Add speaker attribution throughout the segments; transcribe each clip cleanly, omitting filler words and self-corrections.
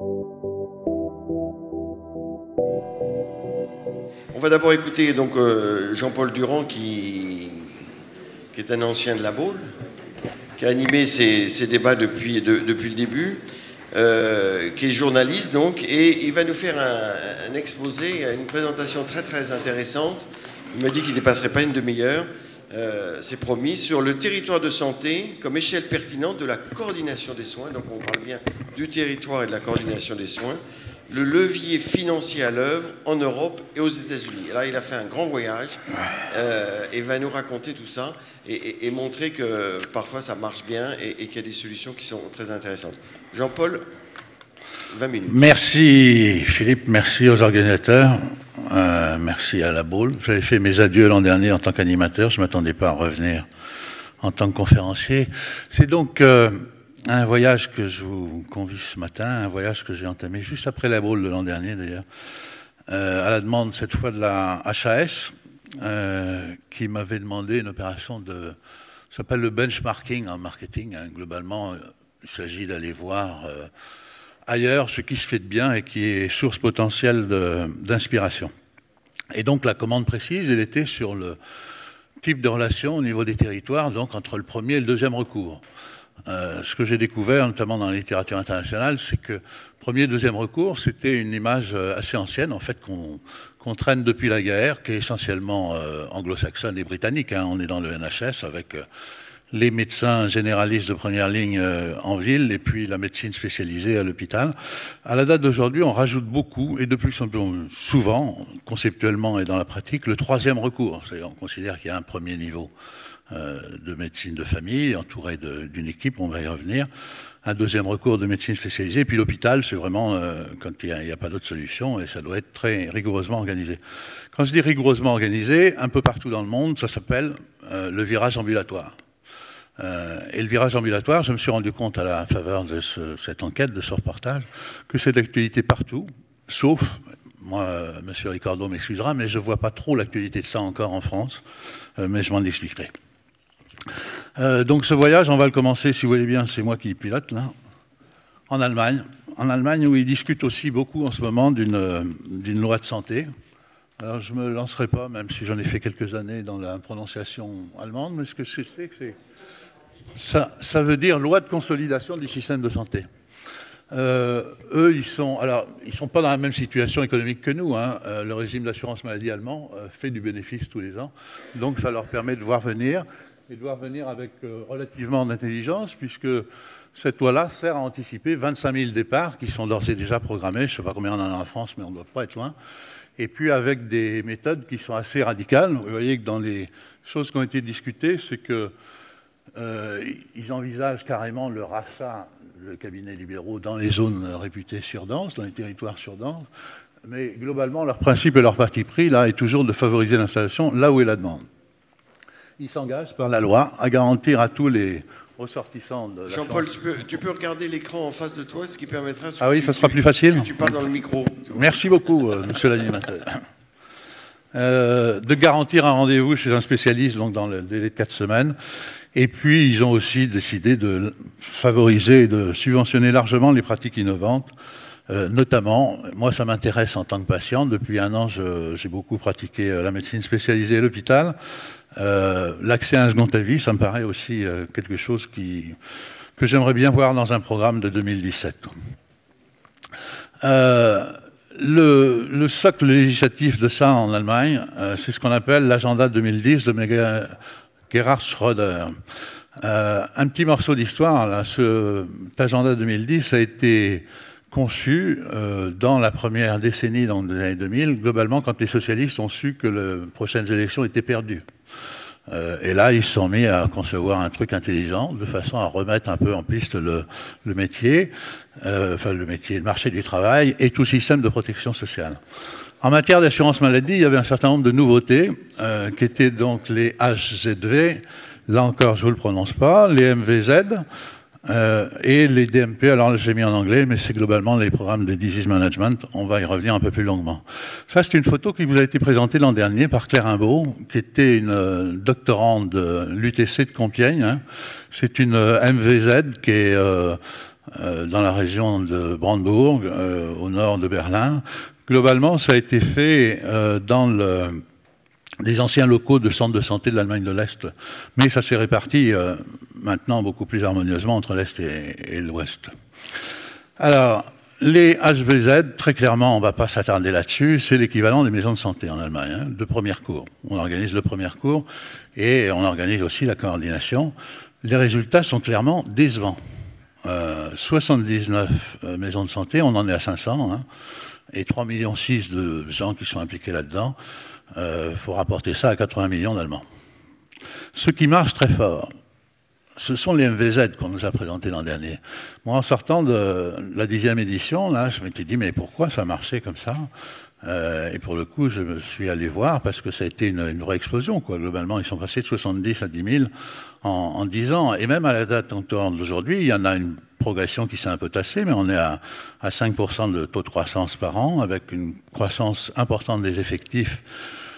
Speaker 1: On va d'abord écouter donc Jean-Paul Durand qui est un ancien de la Baule, qui a animé ces débats depuis le début, qui est journaliste donc, et il va nous faire un exposé, une présentation très très intéressante. Il m'a dit qu'il ne dépasserait pas une demi-heure, c'est promis, sur le territoire de santé comme échelle pertinente de la coordination des soins. Donc on parle bien du territoire et de la coordination des soins. Le levier financier à l'œuvre en Europe et aux États-Unis. Là, il a fait un grand voyage et va nous raconter tout ça et montrer que parfois ça marche bien et qu'il y a des solutions qui sont très intéressantes. Jean-Paul, 20 minutes.
Speaker 2: Merci Philippe, merci aux organisateurs, merci à la Baule. J'avais fait mes adieux l'an dernier en tant qu'animateur, je ne m'attendais pas à revenir en tant que conférencier. C'est donc un voyage que je vous convie ce matin, un voyage que j'ai entamé juste après la Baule de l'an dernier d'ailleurs, à la demande cette fois de la HAS, qui m'avait demandé une opération de, ça s'appelle le benchmarking en marketing, hein. Globalement, il s'agit d'aller voir ailleurs ce qui se fait de bien et qui est source potentielle d'inspiration. Et donc la commande précise, elle était sur le type de relation au niveau des territoires, donc entre le premier et le deuxième recours. Ce que j'ai découvert, notamment dans la littérature internationale, c'est que premier et deuxième recours, c'était une image assez ancienne, en fait, qu'on traîne depuis la guerre, qui est essentiellement anglo-saxonne et britannique, hein. On est dans le NHS avec les médecins généralistes de première ligne en ville et puis la médecine spécialisée à l'hôpital. À la date d'aujourd'hui, on rajoute beaucoup, et de plus souvent, conceptuellement et dans la pratique, le troisième recours. C'est-à-dire, on considère qu'il y a un premier niveau de médecine de famille, entouré d'une équipe, on va y revenir. Un deuxième recours de médecine spécialisée, puis l'hôpital, c'est vraiment quand il n'y a pas d'autre solution, et ça doit être très rigoureusement organisé. Quand je dis rigoureusement organisé, un peu partout dans le monde, ça s'appelle le virage ambulatoire. Et le virage ambulatoire, je me suis rendu compte à la faveur de cette enquête, de ce reportage, que c'est d'actualité partout, sauf, moi, M. Ricardo m'excusera, mais je ne vois pas trop l'actualité de ça encore en France, mais je m'en expliquerai. Donc ce voyage, on va le commencer, si vous voulez bien, c'est moi qui pilote, là, en Allemagne. En Allemagne, où ils discutent aussi beaucoup en ce moment d'une loi de santé. Alors je ne me lancerai pas, même si j'en ai fait quelques années dans la prononciation allemande, mais ce que je sais, c'est ça veut dire loi de consolidation du système de santé. Eux, ils sont pas dans la même situation économique que nous, hein. Le régime d'assurance maladie allemand fait du bénéfice tous les ans, donc ça leur permet de voir venir, et de voir venir avec relativement d'intelligence, puisque cette loi-là sert à anticiper 25 000 départs qui sont d'ores et déjà programmés. Je ne sais pas combien on en a en France, mais on ne doit pas être loin. Et puis avec des méthodes qui sont assez radicales. Vous voyez que dans les choses qui ont été discutées, c'est que ils envisagent carrément le rachat de cabinets libéraux dans les zones réputées surdenses, dans les territoires surdenses. Mais globalement, leur principe et leur parti pris, là, est toujours de favoriser l'installation là où est la demande. Ils s'engagent par la loi à garantir à tous les ressortissants de la
Speaker 1: Jean-Paul, tu peux regarder l'écran en face de toi, ce qui permettra...
Speaker 2: Ah oui, ça sera plus facile.
Speaker 1: Que tu parles dans le micro.
Speaker 2: Merci beaucoup, monsieur l'animateur. De garantir un rendez-vous chez un spécialiste, donc dans le délai de 4 semaines. Et puis, ils ont aussi décidé de favoriser et de subventionner largement les pratiques innovantes. Notamment, moi ça m'intéresse en tant que patient, depuis 1 an j'ai beaucoup pratiqué la médecine spécialisée à l'hôpital. L'accès à un second avis, ça me paraît aussi quelque chose que j'aimerais bien voir dans un programme de 2017. Le socle législatif de ça en Allemagne, c'est ce qu'on appelle l'agenda 2010 de Gerhard Schröder. Un petit morceau d'histoire, là, cet agenda 2010 a été conçu dans la première décennie, dans les années 2000, globalement quand les socialistes ont su que les prochaines élections étaient perdues. Et là, ils se sont mis à concevoir un truc intelligent, de façon à remettre un peu en piste le métier, le marché du travail et tout système de protection sociale. En matière d'assurance maladie, il y avait un certain nombre de nouveautés, qui étaient donc les HZV, là encore je ne vous le prononce pas, les MVZ, et les DMP, alors j'ai mis en anglais, mais c'est globalement les programmes de disease management, on va y revenir un peu plus longuement. Ça, c'est une photo qui vous a été présentée l'an dernier par Claire Imbaud, qui était une doctorante de l'UTC de Compiègne, hein. C'est une MVZ qui est dans la région de Brandebourg, au nord de Berlin. Globalement, ça a été fait dans des anciens locaux de centres de santé de l'Allemagne de l'Est, mais ça s'est réparti maintenant beaucoup plus harmonieusement entre l'Est et l'Ouest. Alors, les HVZ, très clairement, on ne va pas s'attarder là-dessus, c'est l'équivalent des maisons de santé en Allemagne, hein, de première cour. On organise le premier cours et on organise aussi la coordination. Les résultats sont clairement décevants. 79 maisons de santé, on en est à 500, hein, et 3,6 millions de gens qui sont impliqués là-dedans. Faut rapporter ça à 80 millions d'Allemands. Ce qui marche très fort, ce sont les MVZ qu'on nous a présentés l'an dernier. Moi, en sortant de la 10e édition, là, je m'étais dit, mais pourquoi ça marchait comme ça? Et pour le coup, je me suis allé voir parce que ça a été une vraie explosion, quoi. Globalement, ils sont passés de 70 à 10 000 en 10 ans. Et même à la date d'aujourd'hui, il y en a une progression qui s'est un peu tassée, mais on est à 5% de taux de croissance par an, avec une croissance importante des effectifs.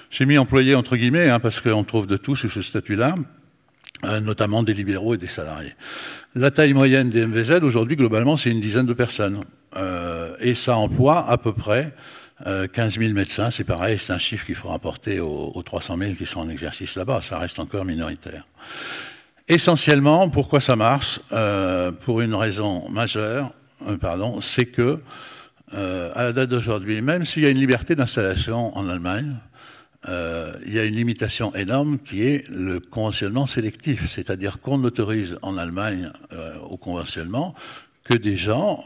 Speaker 2: J'ai mis employés entre guillemets, hein, parce qu'on trouve de tout sous ce statut-là, notamment des libéraux et des salariés. La taille moyenne des MVZ, aujourd'hui, globalement, c'est une dizaine de personnes. Et ça emploie à peu près 15 000 médecins. C'est pareil, c'est un chiffre qu'il faut rapporter aux 300 000 qui sont en exercice là-bas. Ça reste encore minoritaire. Essentiellement, pourquoi ça marche? Pour une raison majeure, c'est que, à la date d'aujourd'hui, même s'il y a une liberté d'installation en Allemagne, il y a une limitation énorme qui est le conventionnement sélectif, c'est-à-dire qu'on n'autorise en Allemagne au conventionnement que des gens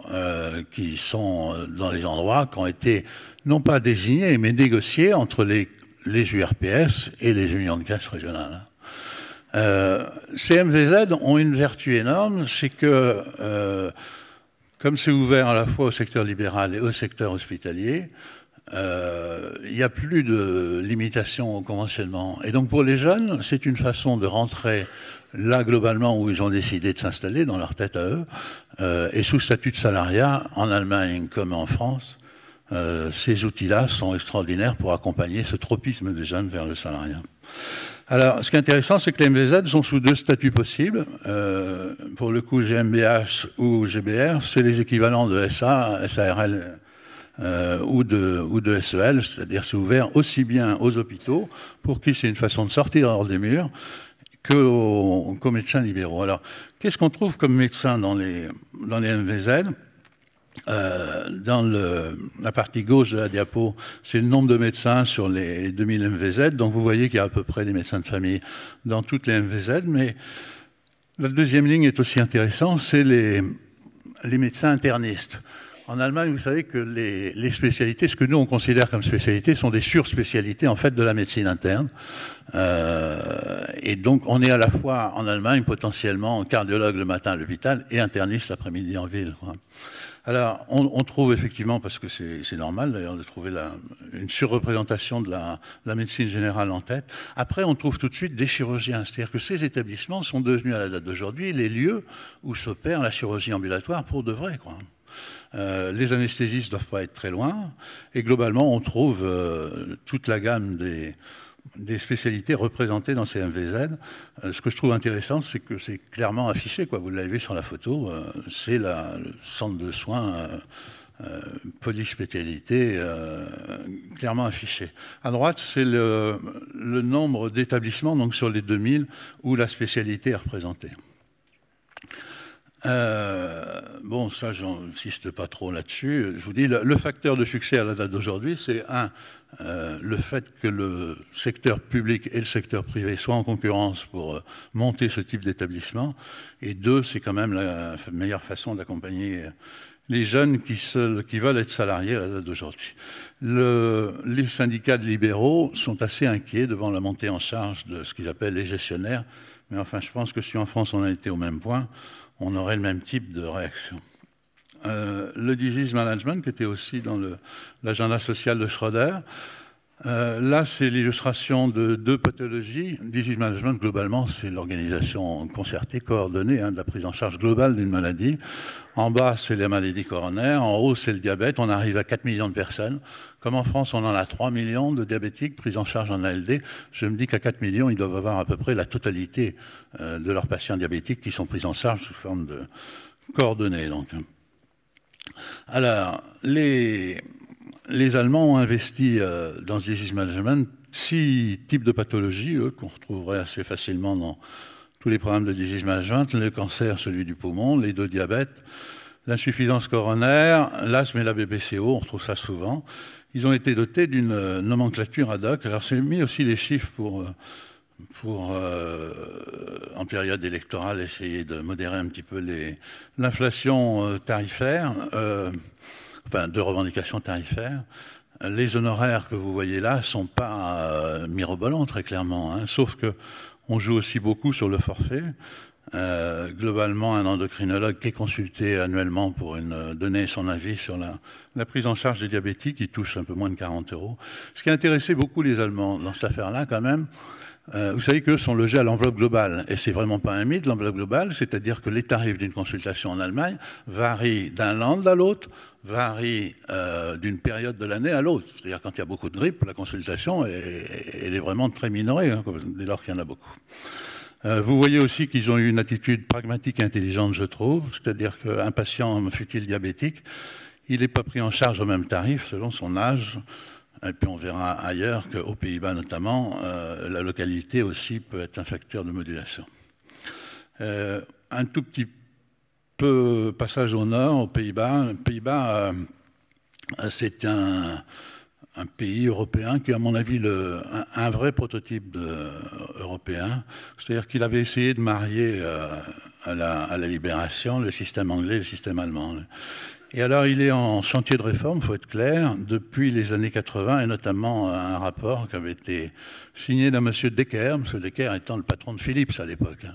Speaker 2: qui sont dans les endroits qui ont été non pas désignés mais négociés entre les URPS et les unions de caisse régionales. Ces MVZ ont une vertu énorme, c'est que comme c'est ouvert à la fois au secteur libéral et au secteur hospitalier, il n'y a plus de limitation au conventionnement. Et donc pour les jeunes, c'est une façon de rentrer là globalement où ils ont décidé de s'installer, dans leur tête à eux, et sous statut de salariat, en Allemagne comme en France, ces outils-là sont extraordinaires pour accompagner ce tropisme des jeunes vers le salariat. Alors, ce qui est intéressant, c'est que les MVZ sont sous deux statuts possibles. Pour le coup, GmbH ou GBR, c'est les équivalents de SA, SARL ou de SEL, c'est-à-dire c'est ouvert aussi bien aux hôpitaux, pour qui c'est une façon de sortir hors des murs, qu'aux médecins libéraux. Alors, qu'est-ce qu'on trouve comme médecins dans les MVZ? Dans la partie gauche de la diapo, c'est le nombre de médecins sur les 2000 MVZ. Donc vous voyez qu'il y a à peu près des médecins de famille dans toutes les MVZ. Mais la deuxième ligne est aussi intéressante, c'est les médecins internistes. En Allemagne, vous savez que les spécialités, ce que nous on considère comme spécialités, sont des surspécialités en fait de la médecine interne. Et donc on est à la fois en Allemagne potentiellement cardiologue le matin à l'hôpital et interniste l'après-midi en ville, quoi. Alors, on trouve effectivement, parce que c'est normal d'ailleurs de trouver une surreprésentation de la médecine générale en tête. Après, on trouve tout de suite des chirurgiens. C'est-à-dire que ces établissements sont devenus, à la date d'aujourd'hui, les lieux où s'opère la chirurgie ambulatoire pour de vrai, quoi. Les anesthésistes ne doivent pas être très loin. Et globalement, on trouve toute la gamme des spécialités représentées dans ces MVZ. Ce que je trouve intéressant, c'est que c'est clairement affiché, quoi. Vous l'avez vu sur la photo, c'est le centre de soins polyspécialité clairement affiché. À droite, c'est le nombre d'établissements, donc sur les 2000, où la spécialité est représentée. Bon, ça, j'insiste pas trop là-dessus. Je vous dis, le facteur de succès à la date d'aujourd'hui, c'est le fait que le secteur public et le secteur privé soient en concurrence pour monter ce type d'établissement. Et deux, c'est quand même la meilleure façon d'accompagner les jeunes qui veulent être salariés à la date d'aujourd'hui. Les syndicats de libéraux sont assez inquiets devant la montée en charge de ce qu'ils appellent les gestionnaires. Mais enfin, je pense que si en France on a été au même point, on aurait le même type de réaction. Le disease management, qui était aussi dans l'agenda social de Schroeder, là, c'est l'illustration de deux pathologies. Disease management, globalement, c'est l'organisation concertée, coordonnée, de la prise en charge globale d'une maladie. En bas, c'est les maladies coronaires. En haut, c'est le diabète. On arrive à 4 millions de personnes. Comme en France, on en a 3 millions de diabétiques pris en charge en ALD. Je me dis qu'à 4 millions, ils doivent avoir à peu près la totalité de leurs patients diabétiques qui sont pris en charge sous forme de coordonnée. Donc. Alors, les Allemands ont investi dans ce disease management 6 types de pathologies, qu'on retrouverait assez facilement dans tous les programmes de disease management: le cancer, celui du poumon, les 2 diabètes, l'insuffisance coronaire, l'asthme et la BPCO, on retrouve ça souvent. Ils ont été dotés d'une nomenclature ad hoc. Alors, c'est mis aussi les chiffres pour en période électorale, essayer de modérer un petit peu l'inflation tarifaire, enfin de revendications tarifaires. Les honoraires que vous voyez là ne sont pas mirobolants, très clairement, hein, sauf qu'on joue aussi beaucoup sur le forfait. Globalement, un endocrinologue qui est consulté annuellement pour donner son avis sur la prise en charge des diabétiques, il touche un peu moins de 40 €. Ce qui a intéressé beaucoup les Allemands dans cette affaire-là, quand même, vous savez qu'eux sont logés à l'enveloppe globale. Et c'est vraiment pas un mythe, l'enveloppe globale, c'est-à-dire que les tarifs d'une consultation en Allemagne varient d'un land à l'autre, varient d'une période de l'année à l'autre. C'est-à-dire quand il y a beaucoup de grippe, la consultation elle est vraiment très minorée, hein, dès lors qu'il y en a beaucoup. Vous voyez aussi qu'ils ont eu une attitude pragmatique et intelligente, je trouve. C'est-à-dire qu'un patient, fût-il diabétique, il n'est pas pris en charge au même tarif selon son âge. Et puis on verra ailleurs qu'aux Pays-Bas notamment, la localité aussi peut être un facteur de modulation. Un tout petit peu passage au nord, aux Pays-Bas. Les Pays-Bas, c'est un pays européen qui est, à mon avis, un vrai prototype européen. C'est-à-dire qu'il avait essayé de marier à la libération le système anglais et le système allemand. Et alors, il est en chantier de réforme, il faut être clair, depuis les années 80, et notamment un rapport qui avait été signé d'un monsieur Decker, M. Decker étant le patron de Philips à l'époque.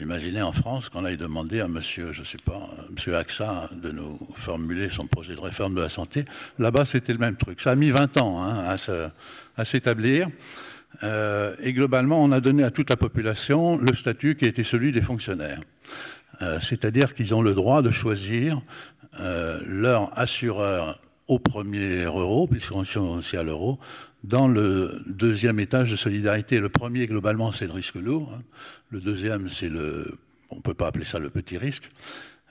Speaker 2: Imaginez en France qu'on aille demander à monsieur, je sais pas, monsieur Axa de nous formuler son projet de réforme de la santé. Là-bas, c'était le même truc. Ça a mis 20 ans hein, à s'établir. Et globalement, on a donné à toute la population le statut qui était celui des fonctionnaires. C'est-à-dire qu'ils ont le droit de choisir leur assureur au premier euro, puisqu'on est aussi à l'euro, dans le deuxième étage de solidarité. Le premier, globalement, c'est le risque lourd. Hein. Le deuxième, c'est on ne peut pas appeler ça le petit risque,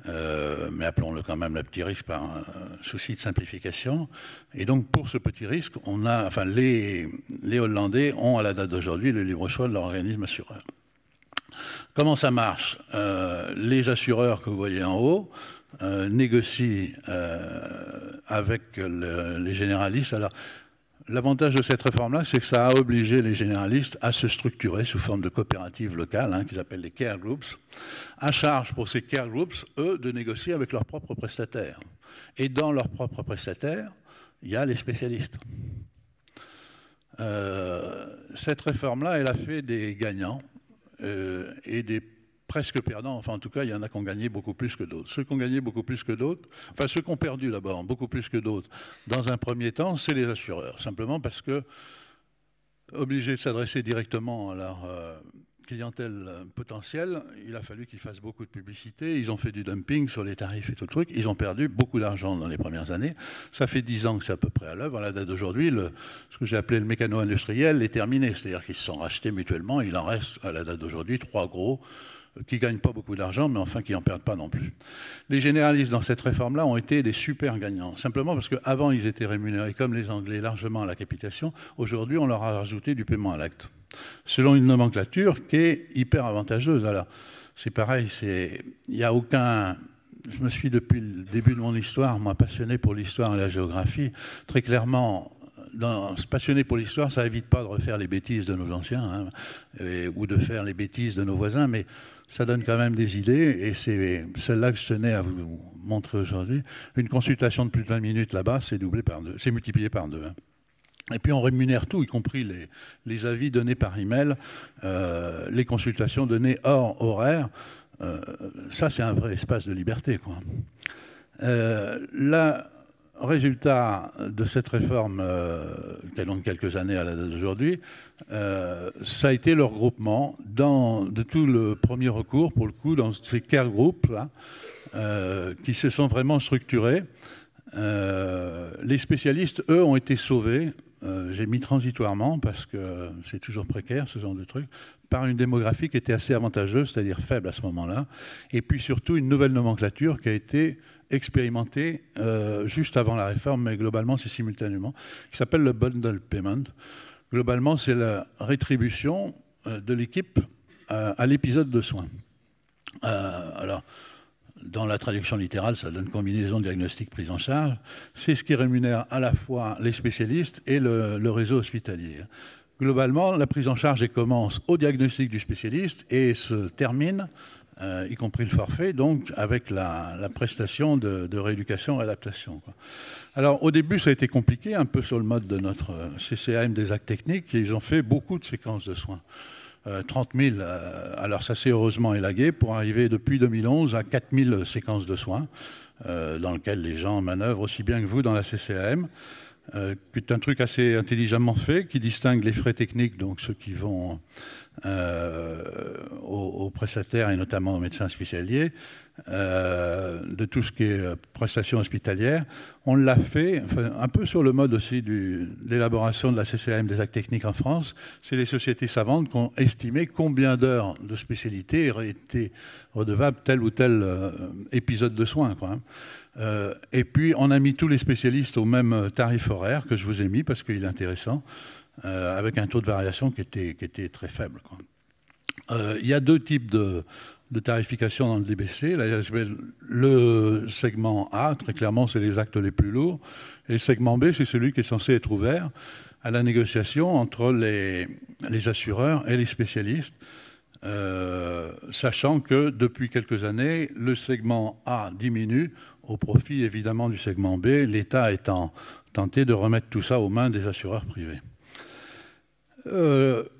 Speaker 2: mais appelons-le quand même le petit risque par un souci de simplification. Et donc, pour ce petit risque, les Hollandais ont, à la date d'aujourd'hui, le libre choix de leur organisme assureur. Comment ça marche? Les assureurs que vous voyez en haut négocient avec les généralistes. Alors, l'avantage de cette réforme-là, c'est que ça a obligé les généralistes à se structurer sous forme de coopératives locales, hein, qu'ils appellent les care groups, à charge pour ces care groups, eux, de négocier avec leurs propres prestataires. Et dans leurs propres prestataires, il y a les spécialistes. Cette réforme-là, elle a fait des gagnants et des presque perdants. Enfin, en tout cas, il y en a qui ont gagné beaucoup plus que d'autres. Ceux qui ont gagné beaucoup plus que d'autres, enfin, ceux qui ont perdu d'abord beaucoup plus que d'autres, dans un premier temps, c'est les assureurs. Simplement parce que, obligés de s'adresser directement à leur clientèle potentielle, il a fallu qu'ils fassent beaucoup de publicité. Ils ont fait du dumping sur les tarifs et tout le truc. Ils ont perdu beaucoup d'argent dans les premières années. Ça fait 10 ans que c'est à peu près à l'œuvre. À la date d'aujourd'hui, ce que j'ai appelé le mécano-industriel est terminé. C'est-à-dire qu'ils se sont rachetés mutuellement. Il en reste, à la date d'aujourd'hui, 3 gros qui ne gagnent pas beaucoup d'argent, mais enfin qui n'en perdent pas non plus. Les généralistes dans cette réforme-là ont été des super gagnants, simplement parce qu'avant, ils étaient rémunérés comme les Anglais largement à la capitation. Aujourd'hui, on leur a rajouté du paiement à l'acte, selon une nomenclature qui est hyper avantageuse. Alors, c'est pareil, il n'y a aucun... Je me suis, depuis le début de mon histoire, moi, passionné pour l'histoire et la géographie. Très clairement, se passionner pour l'histoire, ça n'évite pas de refaire les bêtises de nos anciens, hein, ou de faire les bêtises de nos voisins, mais ça donne quand même des idées, et c'est celle-là que je tenais à vous montrer aujourd'hui. Une consultation de plus de 20 minutes là-bas, c'est multiplié par 2. Hein. Et puis on rémunère tout, y compris les avis donnés par email, les consultations données hors horaire. Ça, c'est un vrai espace de liberté, quoi. Le résultat de cette réforme, qui a donc quelques années à la date d'aujourd'hui, ça a été le regroupement de tout le premier recours, pour le coup, dans ces care groups là, qui se sont vraiment structurés. Les spécialistes, eux, ont été sauvés j'ai mis transitoirement, parce que c'est toujours précaire ce genre de truc, par une démographie qui était assez avantageuse, c'est-à-dire faible à ce moment-là, et puis surtout une nouvelle nomenclature qui a été expérimentée juste avant la réforme, mais globalement c'est simultanément, qui s'appelle le bundle payment. Globalement, c'est la rétribution de l'équipe à l'épisode de soins. Alors, dans la traduction littérale, ça donne combinaison diagnostic prise en charge. C'est ce qui rémunère à la fois les spécialistes et le réseau hospitalier. Globalement, la prise en charge commence au diagnostic du spécialiste et se termine, y compris le forfait, donc avec la prestation de rééducation et adaptation, quoi. Alors, au début, ça a été compliqué, un peu sur le mode de notre CCAM des actes techniques, et ils ont fait beaucoup de séquences de soins. 30 000, alors ça s'est heureusement élagué pour arriver depuis 2011 à 4 000 séquences de soins, dans lesquelles les gens manœuvrent aussi bien que vous dans la CCAM, qui est un truc assez intelligemment fait, qui distingue les frais techniques, donc ceux qui vont aux prestataires et notamment aux médecins spécialisés, de tout ce qui est prestations hospitalières. On l'a fait, enfin, un peu sur le mode aussi de l'élaboration de la CCAM des actes techniques en France. C'est les sociétés savantes qui ont estimé combien d'heures de spécialité auraient été redevables tel ou tel épisode de soins, quoi. Et puis on a mis tous les spécialistes au même tarif horaire que je vous ai mis parce qu'il est intéressant, avec un taux de variation qui était très faible, quoi. Il y a deux types de tarification dans le DBC. Là, il y a le segment A, très clairement, c'est les actes les plus lourds. Et le segment B, c'est celui qui est censé être ouvert à la négociation entre les assureurs et les spécialistes, sachant que depuis quelques années, le segment A diminue au profit évidemment du segment B, l'État étant tenté de remettre tout ça aux mains des assureurs privés.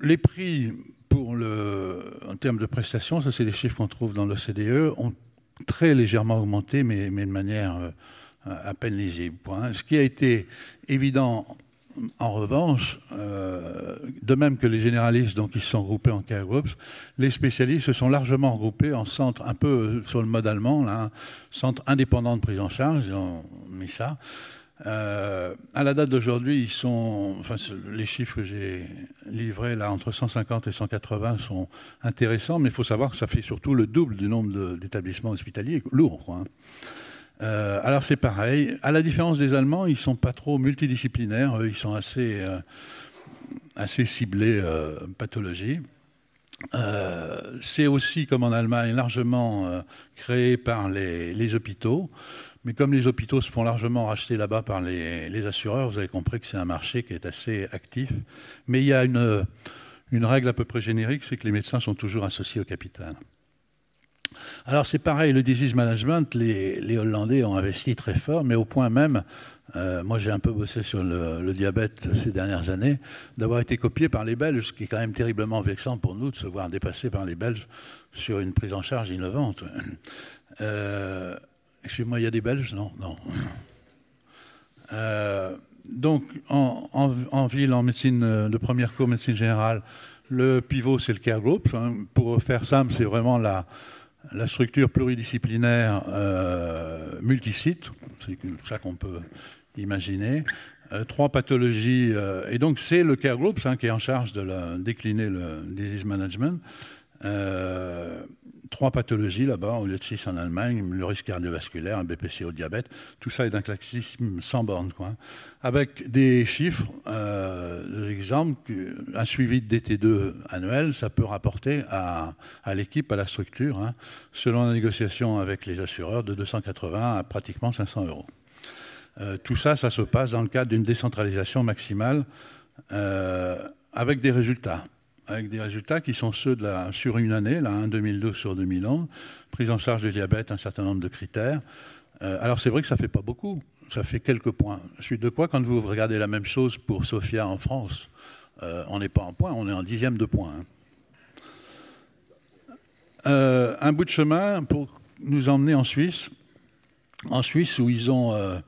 Speaker 2: Les prix en termes de prestations, ça c'est les chiffres qu'on trouve dans l'OCDE, ont très légèrement augmenté, mais de manière à peine lisible. Ce qui a été évident, en revanche, de même que les généralistes, donc ils se sont regroupés en care groups, les spécialistes se sont largement regroupés en centres, un peu sur le mode allemand, là, centres indépendants de prise en charge, ils ont mis ça. À la date d'aujourd'hui, les chiffres que j'ai livrés là entre 150 et 180 sont intéressants, mais il faut savoir que ça fait surtout le double du nombre d'établissements hospitaliers lourds, quoi. Alors c'est pareil. À la différence des Allemands, ils ne sont pas trop multidisciplinaires, ils sont assez ciblés pathologie. C'est aussi, comme en Allemagne, largement créé par les hôpitaux. Mais comme les hôpitaux se font largement racheter là-bas par les assureurs, vous avez compris que c'est un marché qui est assez actif. Mais il y a une règle à peu près générique, c'est que les médecins sont toujours associés au capital. Alors c'est pareil, le disease management, les Hollandais ont investi très fort, mais au point même, moi j'ai un peu bossé sur le diabète ces dernières années, d'avoir été copié par les Belges, ce qui est quand même terriblement vexant pour nous de se voir dépassé par les Belges sur une prise en charge innovante. Excusez-moi, il y a des Belges? Non. Donc, en ville, en médecine de première cours, médecine générale, le pivot, c'est le care group. Pour faire simple, c'est vraiment la structure pluridisciplinaire multisite. C'est ça qu'on peut imaginer. 3 pathologies. Et donc, c'est le care group qui est en charge de décliner le disease management. 3 pathologies là-bas, au lieu de 6 en Allemagne, le risque cardiovasculaire, un BPC au diabète, tout ça est d'un classicisme sans borne, quoi. Avec des chiffres, des exemples, un suivi de DT2 annuel, ça peut rapporter à l'équipe, à la structure, hein, selon la négociation avec les assureurs, de 280 à pratiquement 500 euros. Tout ça, ça se passe dans le cadre d'une décentralisation maximale avec des résultats. Avec des résultats qui sont ceux sur une année, là, 2012 sur 2011, prise en charge du diabète, un certain nombre de critères. Alors c'est vrai que ça ne fait pas beaucoup, ça fait quelques points. Suite de quoi, quand vous regardez la même chose pour Sophia en France, on n'est pas en points, on est en 10e de point. Un bout de chemin pour nous emmener en Suisse. En Suisse, où ils ont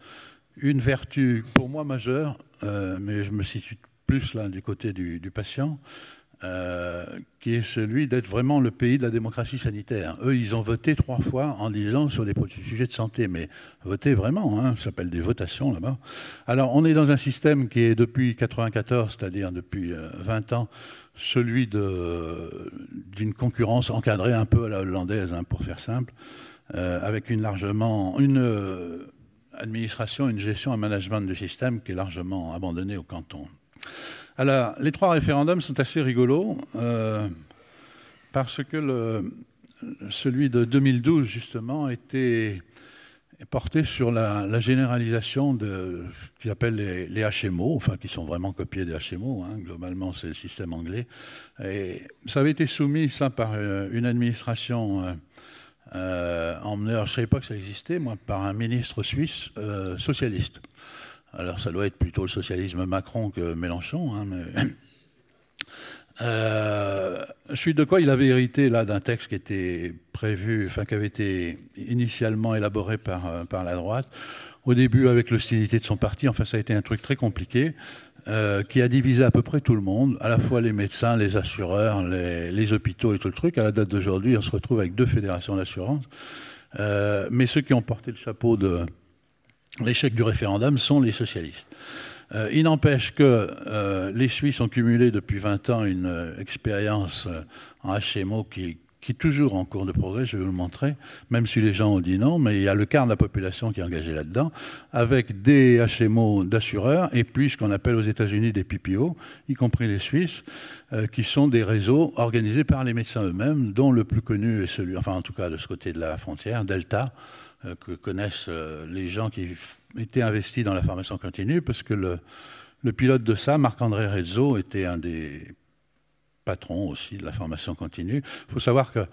Speaker 2: une vertu, pour moi, majeure, mais je me situe plus là du côté du patient. qui est celui d'être vraiment le pays de la démocratie sanitaire. Eux, ils ont voté 3 fois en disant sur des sujets de santé, mais voter vraiment, hein, ça s'appelle des votations là-bas. Alors, on est dans un système qui est depuis 1994, c'est-à-dire depuis 20 ans, celui d'une concurrence encadrée un peu à la hollandaise, hein, pour faire simple, avec une administration, une gestion, un management du système qui est largement abandonné au canton. Alors, les 3 référendums sont assez rigolos parce que celui de 2012, justement, était porté sur la généralisation de ce qu'ils appellent les HMO, enfin, qui sont vraiment copiés des HMO, hein, globalement, c'est le système anglais. Et ça avait été soumis, ça, par une administration emmeneur, je ne savais pas que ça existait, moi, par un ministre suisse socialiste. Alors, ça doit être plutôt le socialisme Macron que Mélenchon, hein, mais... suite de quoi il avait hérité là d'un texte qui était prévu, enfin qui avait été initialement élaboré par la droite, au début avec l'hostilité de son parti, enfin ça a été un truc très compliqué, qui a divisé à peu près tout le monde, à la fois les médecins, les assureurs, les hôpitaux et tout le truc. À la date d'aujourd'hui, on se retrouve avec 2 fédérations d'assurance, mais ceux qui ont porté le chapeau de l'échec du référendum sont les socialistes. Il n'empêche que les Suisses ont cumulé depuis 20 ans une expérience en HMO qui est toujours en cours de progrès, je vais vous le montrer, même si les gens ont dit non, mais il y a le quart de la population qui est engagée là-dedans, avec des HMO d'assureurs, et puis ce qu'on appelle aux États-Unis des PPO, y compris les Suisses, qui sont des réseaux organisés par les médecins eux-mêmes, dont le plus connu est celui, enfin en tout cas de ce côté de la frontière, Delta, que connaissent les gens qui étaient investis dans la formation continue, parce que le pilote de ça, Marc-André Rezzo, était un des patrons aussi de la formation continue. Il faut savoir que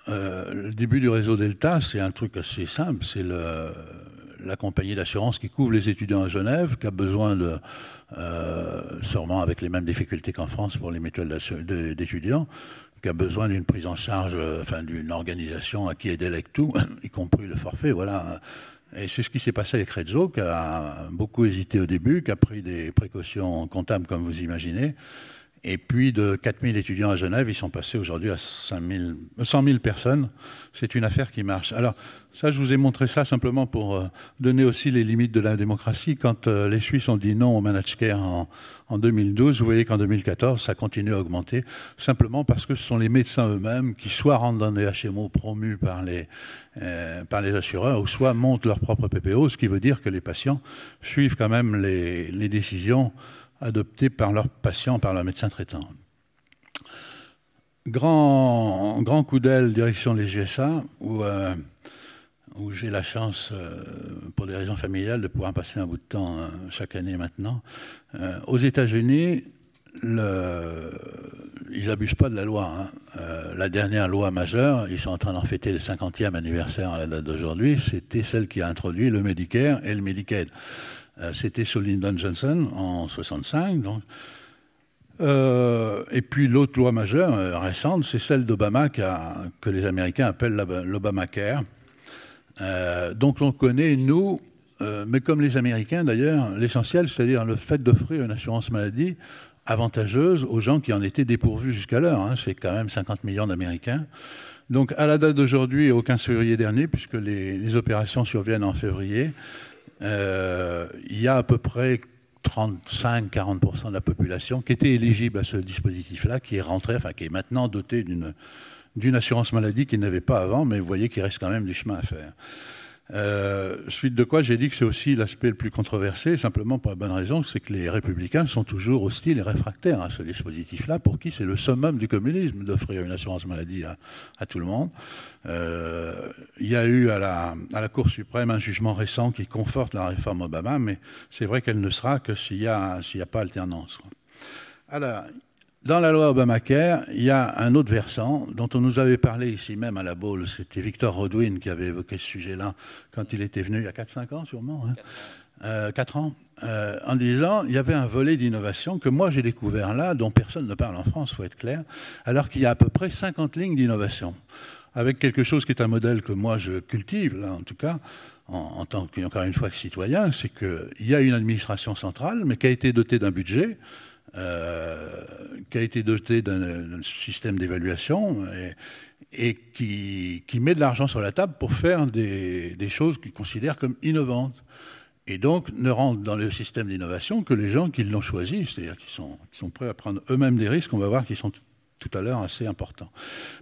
Speaker 2: le début du réseau Delta, c'est un truc assez simple, c'est la compagnie d'assurance qui couvre les étudiants à Genève, qui a besoin de, sûrement avec les mêmes difficultés qu'en France pour les mutuelles d'étudiants, qui a besoin d'une prise en charge, enfin d'une organisation qui délègue tout, y compris le forfait, voilà. Et c'est ce qui s'est passé avec Rezzo, qui a beaucoup hésité au début, qui a pris des précautions comptables, comme vous imaginez. Et puis de 4000 étudiants à Genève, ils sont passés aujourd'hui à 100 000 personnes. C'est une affaire qui marche. Alors ça, je vous ai montré ça simplement pour donner aussi les limites de la démocratie. Quand les Suisses ont dit non au managed care en 2012, vous voyez qu'en 2014, ça continue à augmenter, simplement parce que ce sont les médecins eux-mêmes qui soit rentrent dans des HMO promus par les assureurs, ou soit montent leur propre PPO, ce qui veut dire que les patients suivent quand même les décisions adoptés par leurs patients, par leurs médecins traitants. Grand coup d'aile direction des USA, où j'ai la chance, pour des raisons familiales, de pouvoir passer un bout de temps chaque année maintenant. Aux États-Unis, ils n'abusent pas de la loi. Hein. La dernière loi majeure, ils sont en train d'en fêter le 50e anniversaire à la date d'aujourd'hui, c'était celle qui a introduit le Medicare et le Medicaid. C'était sous Lyndon Johnson en 1965. Donc. Et puis l'autre loi majeure récente, c'est celle d'Obama que les Américains appellent l'Obamacare. Donc on connaît, nous, mais comme les Américains d'ailleurs, l'essentiel, c'est-à-dire le fait d'offrir une assurance maladie avantageuse aux gens qui en étaient dépourvus jusqu'alors. Hein. C'est quand même 50 millions d'Américains. Donc à la date d'aujourd'hui, au 15 février dernier, puisque les opérations surviennent en février, il y a à peu près 35-40% de la population qui était éligible à ce dispositif-là, qui est rentré, enfin qui est maintenant doté d'une assurance maladie qu'il n'avait pas avant, mais vous voyez qu'il reste quand même du chemin à faire. Suite de quoi j'ai dit que c'est aussi l'aspect le plus controversé, simplement pour la bonne raison, c'est que les républicains sont toujours hostiles et réfractaires à ce dispositif-là, pour qui c'est le summum du communisme d'offrir une assurance maladie à tout le monde. Il y a eu à la Cour suprême un jugement récent qui conforte la réforme Obama, mais c'est vrai qu'elle ne sera que s'il n'y a pas alternance. Alors, dans la loi Obamacare, il y a un autre versant dont on nous avait parlé ici même à la Baule. C'était Victor Rodwin qui avait évoqué ce sujet-là quand il était venu il y a 4-5 ans sûrement. Hein. 4 ans. En disant il y avait un volet d'innovation que moi j'ai découvert là, dont personne ne parle en France, il faut être clair, alors qu'il y a à peu près 50 lignes d'innovation. Avec quelque chose qui est un modèle que moi je cultive, là en tout cas, en tant qu'encore une fois citoyen, c'est qu'il y a une administration centrale, mais qui a été dotée d'un budget, qui a été doté d'un système d'évaluation et qui met de l'argent sur la table pour faire des choses qu'il considère comme innovantes. Et donc ne rentrent dans le système d'innovation que les gens qui l'ont choisi, c'est-à-dire qui sont prêts à prendre eux-mêmes des risques, on va voir, qui sont tout à l'heure assez importants.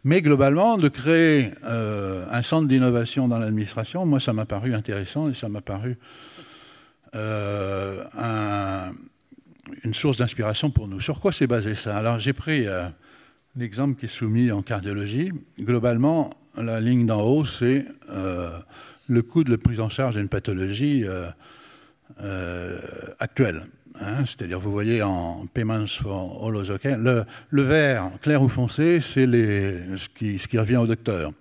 Speaker 2: Mais globalement, de créer un centre d'innovation dans l'administration, moi ça m'a paru intéressant et ça m'a paru une source d'inspiration pour nous. Sur quoi c'est basé ça? Alors j'ai pris l'exemple qui est soumis en cardiologie. Globalement, la ligne d'en haut, c'est le coût de la prise en charge d'une pathologie actuelle. Hein, c'est-à-dire, vous voyez en Payments for all those, okay, le vert, clair ou foncé, c'est ce qui revient au docteur.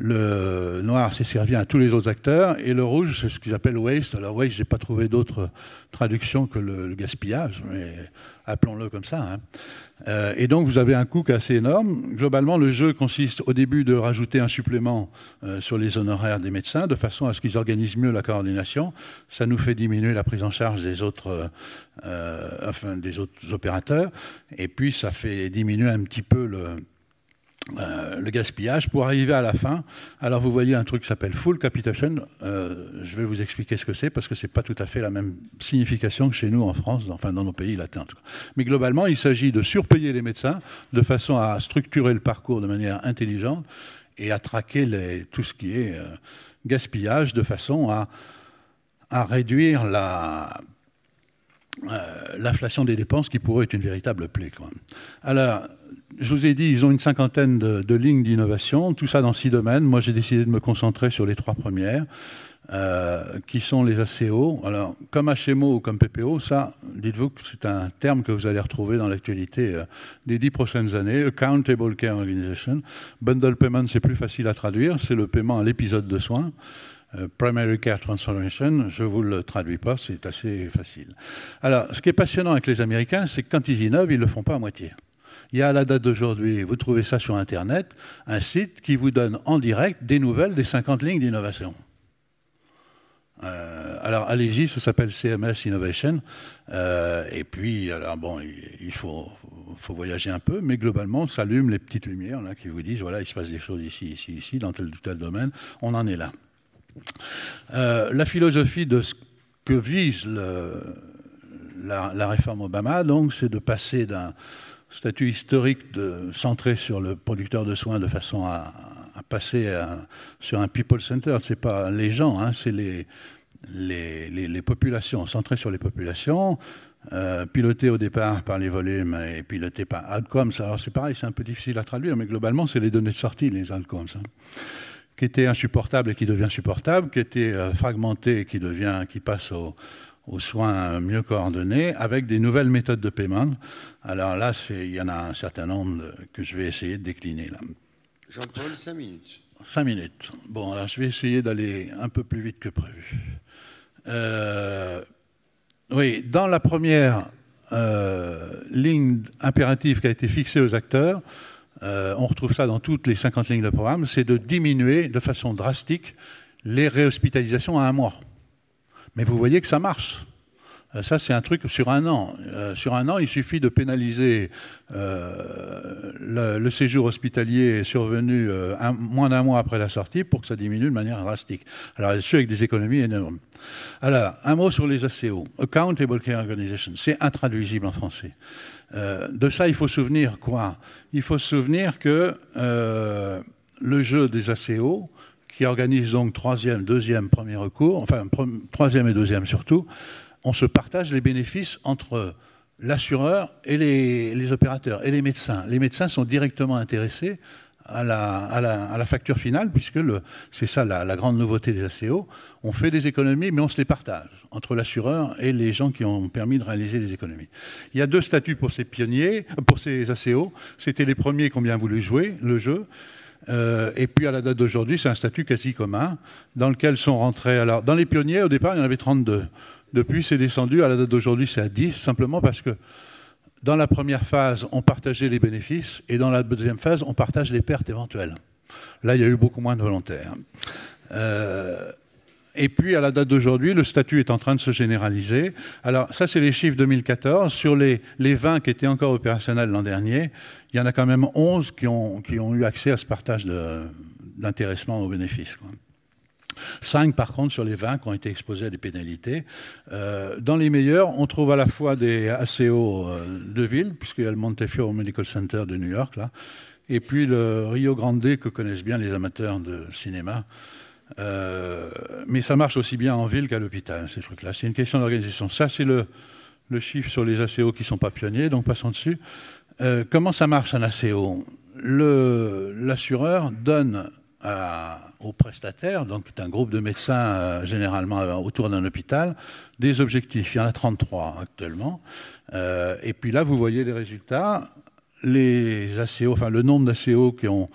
Speaker 2: Le noir, c'est ce qui revient à tous les autres acteurs. Et le rouge, c'est ce qu'ils appellent waste. Alors, waste, je n'ai pas trouvé d'autre traduction que le gaspillage, mais appelons-le comme ça. Hein. Et donc, vous avez un coût qui est assez énorme. Globalement, le jeu consiste au début de rajouter un supplément sur les honoraires des médecins, de façon à ce qu'ils organisent mieux la coordination. Ça nous fait diminuer la prise en charge des autres opérateurs. Et puis, ça fait diminuer un petit peu le gaspillage pour arriver à la fin. Alors vous voyez un truc qui s'appelle full capitation. Je vais vous expliquer ce que c'est parce que c'est pas tout à fait la même signification que chez nous en France, enfin dans nos pays latins en tout cas. Mais globalement, il s'agit de surpayer les médecins de façon à structurer le parcours de manière intelligente et à traquer tout ce qui est gaspillage de façon à réduire l'inflation des dépenses qui pourrait être une véritable plaie. Quand même. Alors, je vous ai dit, ils ont une cinquantaine de lignes d'innovation, tout ça dans 6 domaines. Moi, j'ai décidé de me concentrer sur les 3 premières, qui sont les ACO. Alors, comme HMO ou comme PPO, ça, dites-vous que c'est un terme que vous allez retrouver dans l'actualité des 10 prochaines années. Accountable Care Organization. Bundle Payment, c'est plus facile à traduire, c'est le paiement à l'épisode de soins. Primary Care Transformation, je ne vous le traduis pas, c'est assez facile. Alors, ce qui est passionnant avec les Américains, c'est que quand ils innovent, ils ne le font pas à moitié. Il y a à la date d'aujourd'hui, vous trouvez ça sur Internet, un site qui vous donne en direct des nouvelles des 50 lignes d'innovation. Alors, allez-y, ça s'appelle CMS Innovation. Et puis, alors bon, il faut voyager un peu, mais globalement, ça allume les petites lumières là, qui vous disent, voilà, il se passe des choses ici, ici, ici, dans tel ou tel domaine, on en est là. La philosophie de ce que vise la réforme Obama, donc, c'est de passer d'un statut historique centré sur le producteur de soins de façon à passer sur un people center. Ce n'est pas les gens, hein, c'est les populations, centré sur les populations, piloté au départ par les volumes et piloté par outcomes. Alors c'est pareil, c'est un peu difficile à traduire, mais globalement, c'est les données de sortie, les outcomes. Hein, qui était insupportable et qui devient supportable, qui était fragmenté et qui passe aux soins mieux coordonnés, avec des nouvelles méthodes de paiement. Alors là, il y en a un certain nombre que je vais essayer de décliner.
Speaker 1: Jean-Paul, 5 minutes.
Speaker 2: 5 minutes. Bon, alors je vais essayer d'aller un peu plus vite que prévu. Oui, dans la première ligne impérative qui a été fixée aux acteurs, on retrouve ça dans toutes les 50 lignes de programme, c'est de diminuer de façon drastique les réhospitalisations à 1 mois. Mais vous voyez que ça marche. Ça, c'est un truc sur 1 an. Sur 1 an, il suffit de pénaliser le séjour hospitalier survenu moins d'1 mois après la sortie pour que ça diminue de manière drastique. Alors, là-dessus, avec des économies énormes. Alors, un mot sur les ACO. Accountable Care Organization. C'est intraduisible en français. De ça, il faut se souvenir quoi? Il faut se souvenir que le jeu des ACO, qui organise donc 3e, 2e, premier recours, enfin 3e et 2e surtout, on se partage les bénéfices entre l'assureur et les opérateurs et les médecins. Les médecins sont directement intéressés à la facture finale, puisque c'est ça la grande nouveauté des ACO. On fait des économies, mais on se les partage entre l'assureur et les gens qui ont permis de réaliser des économies. Il y a 2 statuts pour ces pionniers, pour ces ACO. C'était les premiers qui ont bien voulu jouer le jeu. Et puis à la date d'aujourd'hui, c'est un statut quasi commun, dans lequel sont rentrés... Alors, dans les pionniers, au départ, il y en avait 32. Depuis, c'est descendu. À la date d'aujourd'hui, c'est à 10, simplement parce que dans la première phase, on partageait les bénéfices, et dans la deuxième phase, on partage les pertes éventuelles. Là, il y a eu beaucoup moins de volontaires. Et puis, à la date d'aujourd'hui, le statut est en train de se généraliser. Alors, ça, c'est les chiffres 2014. Sur les 20 qui étaient encore opérationnels l'an dernier, il y en a quand même 11 qui ont eu accès à ce partage d'intéressement aux bénéfices, quoi. 5, par contre, sur les 20 qui ont été exposés à des pénalités. Dans les meilleurs, on trouve à la fois des ACO de ville, puisqu'il y a le Montefiore Medical Center de New York, là, et puis le Rio Grande, que connaissent bien les amateurs de cinéma. Mais ça marche aussi bien en ville qu'à l'hôpital, ces trucs-là. C'est une question d'organisation. Ça, c'est le chiffre sur les ACO qui ne sont pas pionniers, donc passons dessus. Comment ça marche un ACO? L'assureur donne aux prestataires, donc c'est un groupe de médecins généralement autour d'un hôpital, des objectifs. Il y en a 33 actuellement. Et puis là, vous voyez les résultats. Les ACO, enfin le nombre d'ACO qui ont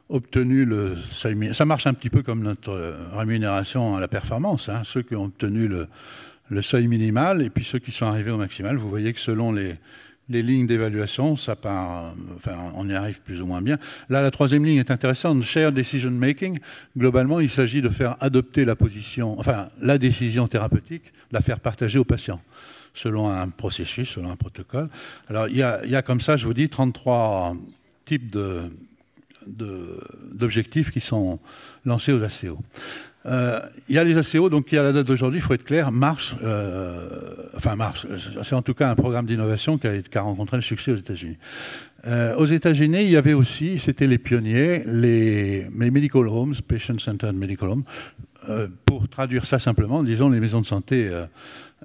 Speaker 2: obtenu le seuil, ça marche un petit peu comme notre rémunération à la performance, hein, ceux qui ont obtenu le seuil minimal et puis ceux qui sont arrivés au maximal. Vous voyez que selon les lignes d'évaluation, ça part, enfin, on y arrive plus ou moins bien. Là, la troisième ligne est intéressante. Shared Decision Making. Globalement, il s'agit de faire adopter la décision thérapeutique, la faire partager aux patients, selon un processus, selon un protocole. Alors, il y a comme ça, je vous dis, 33 types d'objectifs qui sont lancés aux ACO. Il y a les ACO, donc qui à la date d'aujourd'hui, il faut être clair, marche. C'est en tout cas un programme d'innovation qui a rencontré le succès aux États-Unis. Aux États-Unis, il y avait aussi, c'était les pionniers, les medical homes, patient-centered medical homes. Pour traduire ça simplement, disons les maisons de santé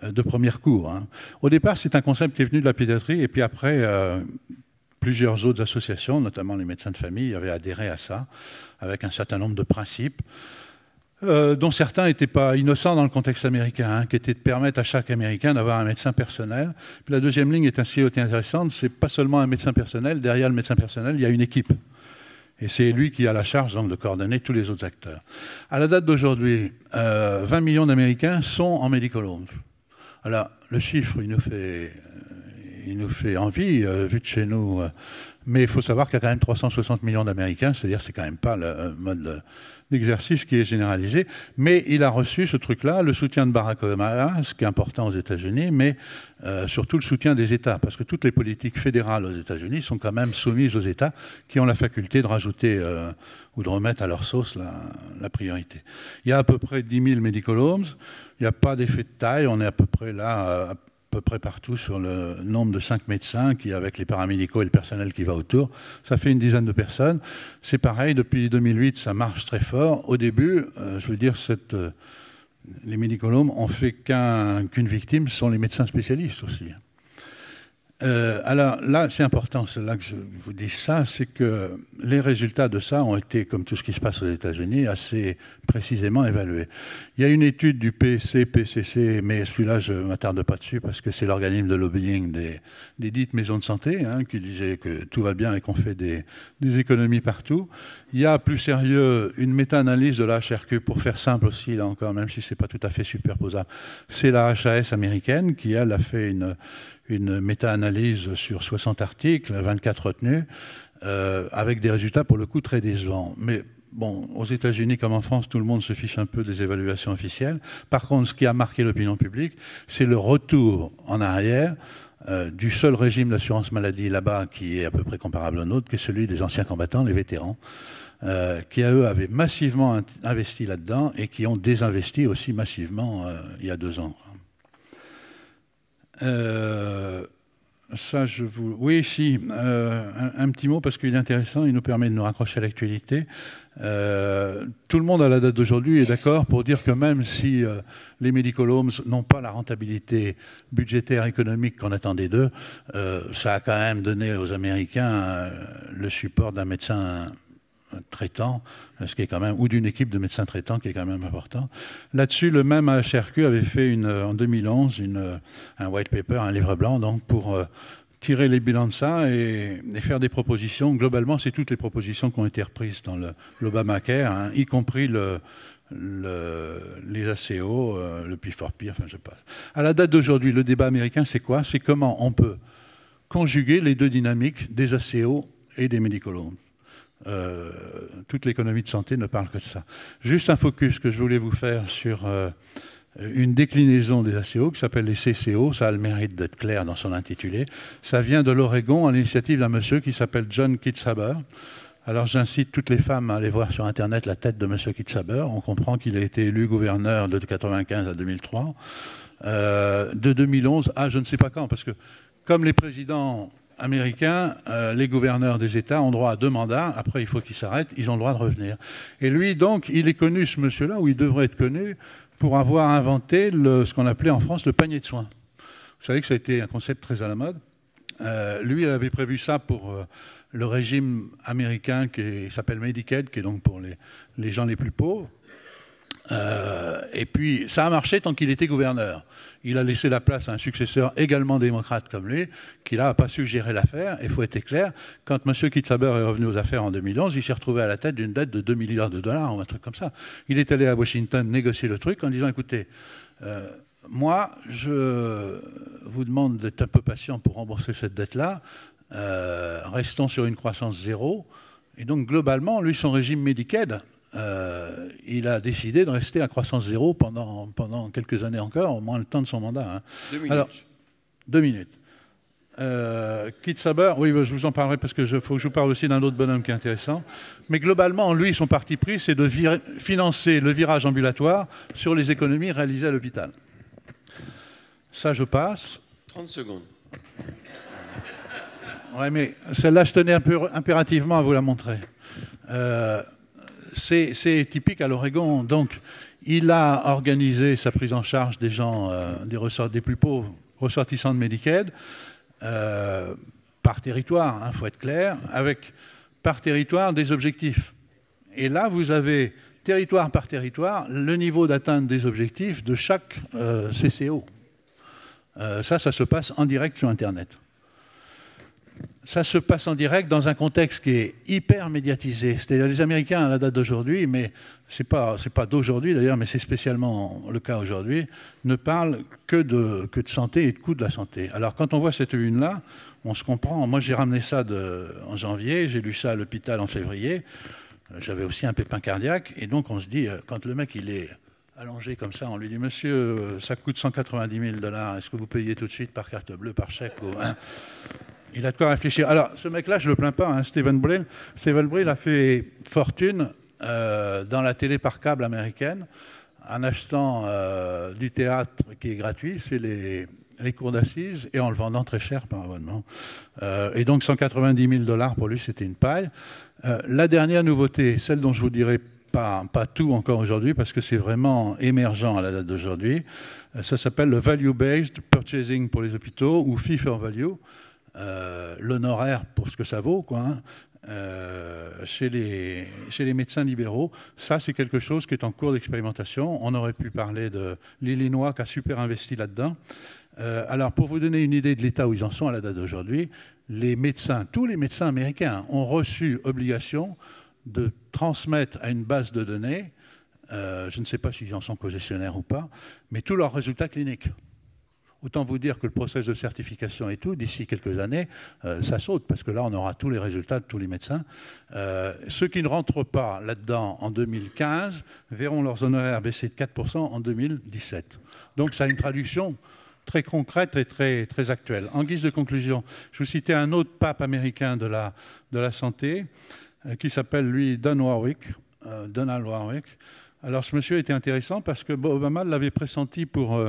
Speaker 2: de premier cours, hein. Au départ, c'est un concept qui est venu de la pédiatrie, et puis après, plusieurs autres associations, notamment les médecins de famille, avaient adhéré à ça, avec un certain nombre de principes. Dont certains n'étaient pas innocents dans le contexte américain, hein, qui était de permettre à chaque Américain d'avoir un médecin personnel. Puis la deuxième ligne est ainsi intéressante, c'est pas seulement un médecin personnel, derrière le médecin personnel, il y a une équipe. Et c'est lui qui a la charge donc, de coordonner tous les autres acteurs. À la date d'aujourd'hui, 20 millions d'Américains sont en medical homes. Alors, le chiffre, il nous fait envie, vu de chez nous, mais il faut savoir qu'il y a quand même 360 millions d'Américains, c'est-à-dire c'est quand même pas le mode d'exercice qui est généralisé, mais il a reçu ce truc-là, le soutien de Barack Obama, ce qui est important aux États-Unis, mais surtout le soutien des États, parce que toutes les politiques fédérales aux États-Unis sont quand même soumises aux États qui ont la faculté de rajouter ou de remettre à leur sauce la priorité. Il y a à peu près 10 000 medical homes, il n'y a pas d'effet de taille, on est à peu près là, à peu près partout sur le nombre de 5 médecins qui, avec les paramédicaux et le personnel qui va autour, ça fait une dizaine de personnes. C'est pareil, depuis 2008, ça marche très fort. Au début, je veux dire, les medical homes ont fait qu'une victime, ce sont les médecins spécialistes aussi. Alors là, c'est important, c'est là que je vous dis ça, c'est que les résultats de ça ont été, comme tout ce qui se passe aux États-Unis, assez précisément évalués. Il y a une étude du PSC, PCC, mais celui-là, je ne m'attarde pas dessus parce que c'est l'organisme de lobbying des dites maisons de santé, hein, qui disait que tout va bien et qu'on fait des économies partout. Il y a, plus sérieux, une méta-analyse de la HRQ, pour faire simple aussi, là encore, même si ce n'est pas tout à fait superposable. C'est la HAS américaine qui, elle, a fait une méta-analyse sur 60 articles, 24 retenus, avec des résultats pour le coup très décevants. Mais bon, aux États-Unis comme en France, tout le monde se fiche un peu des évaluations officielles. Par contre, ce qui a marqué l'opinion publique, c'est le retour en arrière du seul régime d'assurance maladie là-bas qui est à peu près comparable au nôtre, qui est celui des anciens combattants, les vétérans, qui, eux, avaient massivement investi là-dedans et qui ont désinvesti aussi massivement il y a 2 ans. Ça, oui, si, un petit mot parce qu'il est intéressant, il nous permet de nous raccrocher à l'actualité. Tout le monde à la date d'aujourd'hui est d'accord pour dire que même si les medical homes n'ont pas la rentabilité budgétaire économique qu'on attendait d'eux, ça a quand même donné aux Américains le support d'un médecin traitant, ce qui est quand même, ou d'une équipe de médecins traitants qui est quand même important. Là-dessus, le même HRQ avait fait en 2011 un white paper, un livre blanc, donc pour tirer les bilans de ça et faire des propositions. Globalement, c'est toutes les propositions qui ont été reprises dans l'Obamacare, hein, y compris les ACO, le P4P, enfin je passe. À la date d'aujourd'hui, le débat américain, c'est quoi? C'est comment on peut conjuguer les deux dynamiques des ACO et des medical homes. toute l'économie de santé ne parle que de ça. Juste un focus que je voulais vous faire sur une déclinaison des ACO qui s'appelle les CCO. Ça a le mérite d'être clair dans son intitulé. Ça vient de l'Oregon à l'initiative d'un monsieur qui s'appelle John Kitzhaber. Alors j'incite toutes les femmes à aller voir sur Internet la tête de M. Kitzhaber. On comprend qu'il a été élu gouverneur de 1995 à 2003. De 2011 à je ne sais pas quand, parce que comme les présidents américains, les gouverneurs des États ont droit à 2 mandats. Après, il faut qu'ils s'arrêtent. Ils ont le droit de revenir. Et lui, donc, il est connu, ce monsieur-là, ou il devrait être connu, pour avoir inventé ce qu'on appelait en France le panier de soins. Vous savez que ça a été un concept très à la mode. Lui, il avait prévu ça pour le régime américain qui s'appelle Medicaid, qui est donc pour les gens les plus pauvres. Et puis, ça a marché tant qu'il était gouverneur. Il a laissé la place à un successeur également démocrate comme lui, qui là n'a pas su gérer l'affaire. Il faut être clair, quand M. Kitzhaber est revenu aux affaires en 2011, il s'est retrouvé à la tête d'une dette de 2 milliards de dollars ou un truc comme ça. Il est allé à Washington négocier le truc en disant, écoutez, moi, je vous demande d'être un peu patient pour rembourser cette dette-là. Restons sur une croissance zéro. Et donc, globalement, lui, son régime Medicaid, il a décidé de rester à croissance zéro pendant quelques années encore, au moins le temps de son mandat. Hein.
Speaker 1: 2 minutes.
Speaker 2: Alors, 2 minutes. Kitzhaber, oui, je vous en parlerai parce que faut que je vous parle aussi d'un autre bonhomme qui est intéressant. Mais globalement, lui, son parti pris, c'est de financer le virage ambulatoire sur les économies réalisées à l'hôpital. Ça, je passe.
Speaker 1: 30 secondes.
Speaker 2: Oui, mais celle-là, je tenais un peu impérativement à vous la montrer. C'est typique à l'Oregon. Donc, il a organisé sa prise en charge des gens, des plus pauvres ressortissants de Medicaid, par territoire, il faut être clair, avec par territoire des objectifs. Et là, vous avez, territoire par territoire, le niveau d'atteinte des objectifs de chaque CCO. Ça se passe en direct sur Internet. Ça se passe en direct dans un contexte qui est hyper médiatisé. C'est-à-dire les Américains à la date d'aujourd'hui, mais c'est pas d'aujourd'hui d'ailleurs, mais c'est spécialement le cas aujourd'hui, ne parlent que de santé et de coûts de la santé. Alors quand on voit cette une-là, on se comprend. Moi j'ai ramené ça en janvier, j'ai lu ça à l'hôpital en février. J'avais aussi un pépin cardiaque. Et donc on se dit, quand le mec il est allongé comme ça, on lui dit « Monsieur, ça coûte 190 000 $, est-ce que vous payez tout de suite par carte bleue, par chèque ou, hein ?» Il a de quoi réfléchir. Alors, ce mec-là, je ne le plains pas, hein, Stephen Brill. Stephen Brill a fait fortune dans la télé par câble américaine en achetant du théâtre qui est gratuit, c'est les cours d'assises, et en le vendant très cher par abonnement. Et donc, 190 000 $ pour lui, c'était une paille. La dernière nouveauté, celle dont je vous dirai pas tout encore aujourd'hui, parce que c'est vraiment émergent à la date d'aujourd'hui, ça s'appelle le Value-Based Purchasing pour les hôpitaux, ou Fee for Value. L'honoraire pour ce que ça vaut, quoi, hein, chez les médecins libéraux. Ça, c'est quelque chose qui est en cours d'expérimentation. On aurait pu parler de l'Illinois qui a super investi là-dedans. Alors, pour vous donner une idée de l'état où ils en sont à la date d'aujourd'hui, les médecins, tous les médecins américains ont reçu obligation de transmettre à une base de données, je ne sais pas s'ils en sont possessionnaires ou pas, mais tous leurs résultats cliniques. Autant vous dire que le processus de certification et tout, d'ici quelques années, ça saute, parce que là, on aura tous les résultats de tous les médecins. Ceux qui ne rentrent pas là-dedans en 2015 verront leurs honoraires baisser de 4% en 2017. Donc, ça a une traduction très concrète et très actuelle. En guise de conclusion, je vous citais un autre pape américain de la santé, qui s'appelle, lui, Donald Warwick. Alors, ce monsieur était intéressant parce que Obama l'avait pressenti pour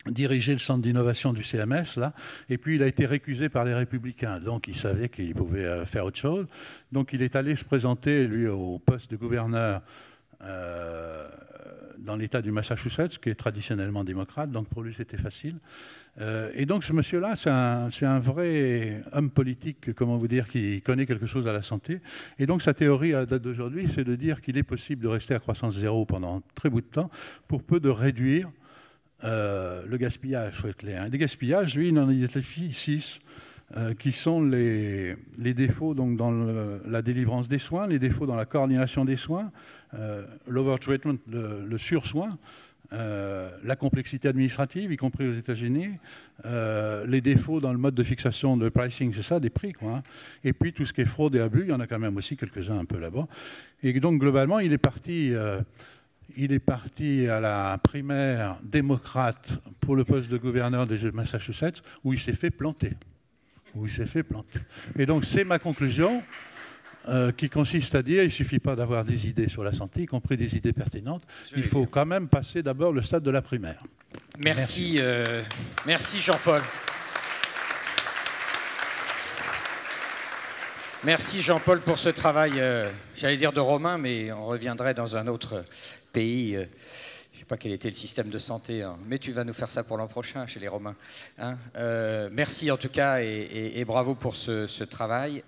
Speaker 2: diriger le centre d'innovation du CMS, là, et puis il a été récusé par les Républicains, donc il savait qu'il pouvait faire autre chose. Donc il est allé se présenter, lui, au poste de gouverneur dans l'État du Massachusetts, qui est traditionnellement démocrate, donc pour lui c'était facile. Et donc ce monsieur-là, c'est un vrai homme politique, comment vous dire, qui connaît quelque chose à la santé. Et donc sa théorie à la date d'aujourd'hui, c'est de dire qu'il est possible de rester à croissance zéro pendant très bout de temps, pour peu de réduire le gaspillage, il faut être clair. Des gaspillages, lui, il en a identifié 6, qui sont les défauts donc, dans la délivrance des soins, les défauts dans la coordination des soins, l'overtreatment, le sursoin, la complexité administrative, y compris aux États-Unis, les défauts dans le mode de fixation de pricing, c'est ça, des prix, quoi, hein. Et puis tout ce qui est fraude et abus, il y en a quand même aussi quelques-uns un peu là-bas. Et donc globalement, il est parti à la primaire démocrate pour le poste de gouverneur des Massachusetts, où il s'est fait planter. Et donc c'est ma conclusion. Qui consiste à dire, il ne suffit pas d'avoir des idées sur la santé, y compris des idées pertinentes, il faut quand même passer d'abord le stade de la primaire.
Speaker 3: Merci, merci Jean-Paul. Merci Jean-Paul pour ce travail, j'allais dire de Romain, mais on reviendrait dans un autre pays. Je ne sais pas quel était le système de santé, hein, mais tu vas nous faire ça pour l'an prochain chez les Romains. Hein. Merci en tout cas et bravo pour ce travail.